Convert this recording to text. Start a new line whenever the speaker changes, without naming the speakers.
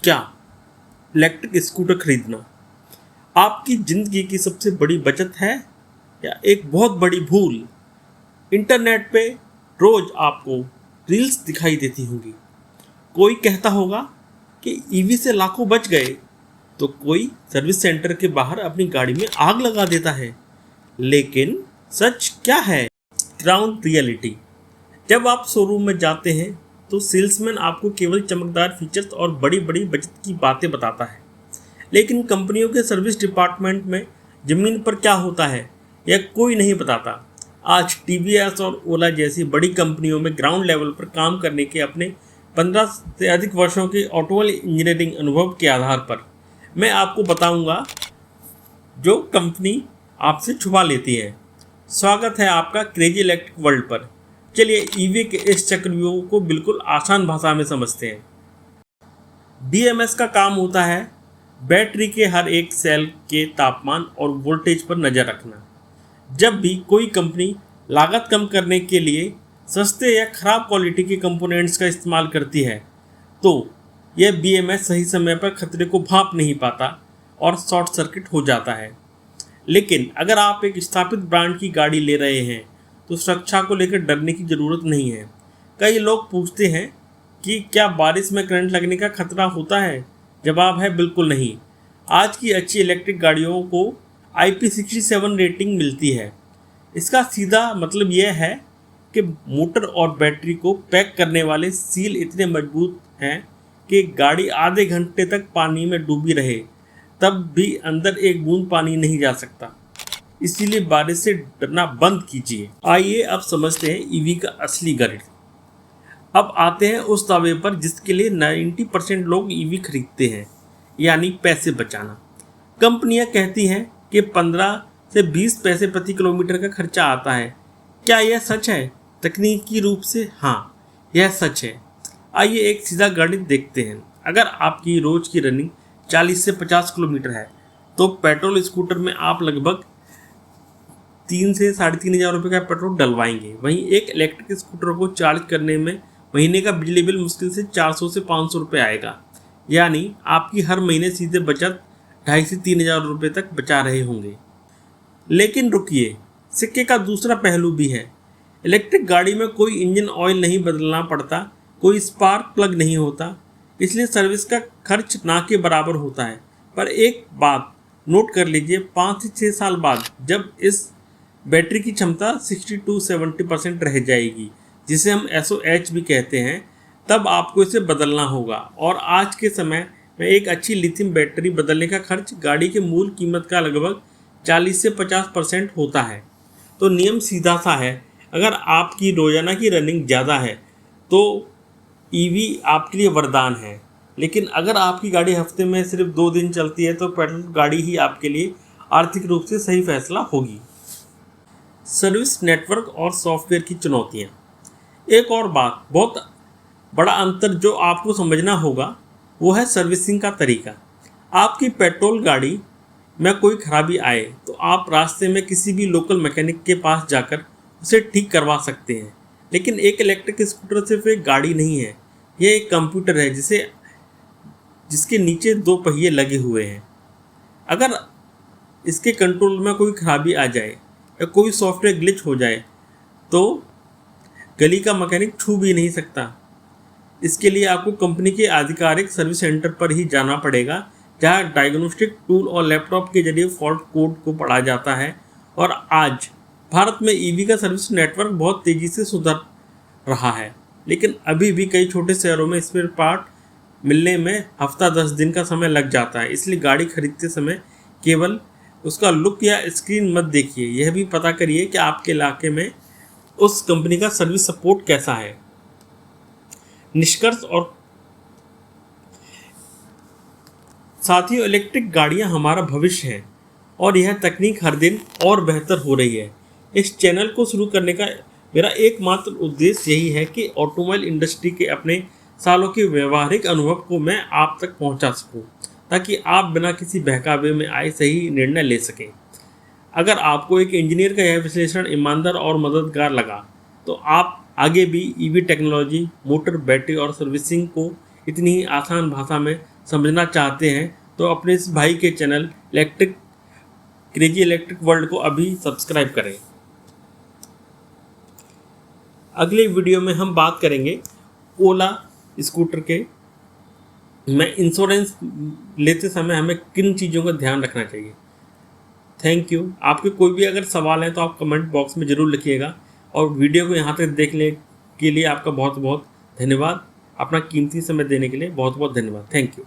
क्या electric scooter खरीदना आपकी ज़िंदगी की सबसे बड़ी बचत है या एक बहुत बड़ी भूल? इंटरनेट पे रोज़ आपको रील्स दिखाई देती होंगी। कोई कहता होगा कि ईवी से लाखों बच गए, तो कोई सर्विस सेंटर के बाहर अपनी गाड़ी में आग लगा देता है। लेकिन सच क्या है? Ground reality. जब आप शोरूम में जाते हैं तो सेल्समैन आपको केवल चमकदार फीचर्स और बड़ी बड़ी बचत की बातें बताता है, लेकिन कंपनियों के सर्विस डिपार्टमेंट में ज़मीन पर क्या होता है यह कोई नहीं बताता। आज टीवीएस और ओला जैसी बड़ी कंपनियों में ग्राउंड लेवल पर काम करने के अपने 15 से अधिक वर्षों के ऑटोमोबाइल इंजीनियरिंग अनुभव के आधार पर मैं आपको बताऊंगा जो कंपनी आपसे छुपा लेती है। स्वागत है आपका क्रेजी इलेक्ट्रिक वर्ल्ड पर। चलिए ईवी के इस चक्रव्यूह को बिल्कुल आसान भाषा में समझते हैं। बीएमएस का काम होता है बैटरी के हर एक सेल के तापमान और वोल्टेज पर नज़र रखना। जब भी कोई कंपनी लागत कम करने के लिए सस्ते या ख़राब क्वालिटी के कंपोनेंट्स का इस्तेमाल करती है, तो यह बीएमएस सही समय पर खतरे को भांप नहीं पाता और शॉर्ट सर्किट हो जाता है। लेकिन अगर आप एक स्थापित ब्रांड की गाड़ी ले रहे हैं तो सुरक्षा को लेकर डरने की ज़रूरत नहीं है। कई लोग पूछते हैं कि क्या बारिश में करंट लगने का खतरा होता है? जवाब है बिल्कुल नहीं। आज की अच्छी इलेक्ट्रिक गाड़ियों को IP67 रेटिंग मिलती है। इसका सीधा मतलब यह है कि मोटर और बैटरी को पैक करने वाले सील इतने मजबूत हैं कि गाड़ी आधे घंटे तक पानी में डूबी रहे तब भी अंदर एक बूंद पानी नहीं जा सकता। इसीलिए बारिश से डरना बंद कीजिए। आइए अब समझते हैं ईवी का असली गणित। अब आते हैं उस दावे पर जिसके लिए 90% लोग ईवी खरीदते हैं, यानी पैसे बचाना। कंपनियां कहती हैं कि 15 से 20 पैसे प्रति किलोमीटर का खर्चा आता है। क्या यह सच है? तकनीकी रूप से हाँ, यह सच है। आइए एक सीधा गणित देखते हैं। अगर आपकी रोज की रनिंग 40 से 50 किलोमीटर है तो पेट्रोल स्कूटर में आप लगभग 3 से 3,500 रुपये का पेट्रोल डलवाएंगे। वहीं एक इलेक्ट्रिक स्कूटर को चार्ज करने में महीने का बिजली बिल मुश्किल से 400 से 500 रुपये आएगा। यानी आपकी हर महीने सीधे बचत 2,500 से 3,000 रुपये तक बचा रहे होंगे। लेकिन रुकिए, सिक्के का दूसरा पहलू भी है। इलेक्ट्रिक गाड़ी में कोई इंजन ऑयल नहीं बदलना पड़ता, कोई स्पार्क प्लग नहीं होता, इसलिए सर्विस का खर्च ना के बराबर होता है। पर एक बात नोट कर लीजिए, 5 से 6 साल बाद जब इस बैटरी की क्षमता 60 to 70% रह जाएगी, जिसे हम SOH भी कहते हैं, तब आपको इसे बदलना होगा। और आज के समय में एक अच्छी लिथियम बैटरी बदलने का खर्च गाड़ी के मूल कीमत का लगभग 40 से 50% होता है। तो नियम सीधा सा है, अगर आपकी रोज़ाना की रनिंग ज़्यादा है तो ईवी आपके लिए वरदान है। लेकिन अगर आपकी गाड़ी हफ्ते में सिर्फ 2 दिन चलती है तो पेट्रोल गाड़ी ही आपके लिए आर्थिक रूप से सही फैसला होगी। सर्विस नेटवर्क और सॉफ्टवेयर की चुनौतियाँ। एक और बात, बहुत बड़ा अंतर जो आपको समझना होगा वो है सर्विसिंग का तरीका। आपकी पेट्रोल गाड़ी में कोई खराबी आए तो आप रास्ते में किसी भी लोकल मैकेनिक के पास जाकर उसे ठीक करवा सकते हैं। लेकिन एक इलेक्ट्रिक स्कूटर सिर्फ एक गाड़ी नहीं है, यह एक कंप्यूटर है जिसके नीचे 2 पहिए लगे हुए हैं। अगर इसके कंट्रोल में कोई खराबी आ जाए या कोई सॉफ्टवेयर ग्लिच हो जाए तो गली का मैकेनिक छू भी नहीं सकता। इसके लिए आपको कंपनी के आधिकारिक सर्विस सेंटर पर ही जाना पड़ेगा, जहां डायग्नोस्टिक टूल और लैपटॉप के जरिए फॉल्ट कोड को पढ़ा जाता है। और आज भारत में ईवी का सर्विस नेटवर्क बहुत तेज़ी से सुधर रहा है, लेकिन अभी भी कई छोटे शहरों में स्पेयर पार्ट मिलने में हफ्ता 10 दिन का समय लग जाता है। इसलिए गाड़ी खरीदते समय केवल उसका लुक या स्क्रीन मत देखिए, यह भी पता करिए कि आपके इलाके में उस कंपनी का सर्विस सपोर्ट कैसा है। निष्कर्ष और साथियों, इलेक्ट्रिक गाड़ियां हमारा भविष्य है और यह तकनीक हर दिन और बेहतर हो रही है। इस चैनल को शुरू करने का मेरा एकमात्र उद्देश्य यही है कि ऑटोमोबाइल इंडस्ट्री के अपने सालों के व्यवहारिक अनुभव को मैं आप तक पहुंचा सकूं, ताकि आप बिना किसी बहकावे में आए सही निर्णय ले सकें। अगर आपको एक इंजीनियर का यह विश्लेषण ईमानदार और मददगार लगा तो आप आगे भी ईवी टेक्नोलॉजी, मोटर, बैटरी और सर्विसिंग को इतनी ही आसान भाषा में समझना चाहते हैं तो अपने इस भाई के चैनल क्रेजी इलेक्ट्रिक वर्ल्ड को अभी सब्सक्राइब करें। अगले वीडियो में हम बात करेंगे ओला स्कूटर के में इंश्योरेंस लेते समय हमें किन चीज़ों का ध्यान रखना चाहिए। Thank you. आपके कोई भी अगर सवाल है तो आप कमेंट बॉक्स में ज़रूर लिखिएगा, और वीडियो को यहाँ तक देखने के लिए आपका बहुत बहुत धन्यवाद। अपना कीमती समय देने के लिए बहुत बहुत धन्यवाद। Thank you.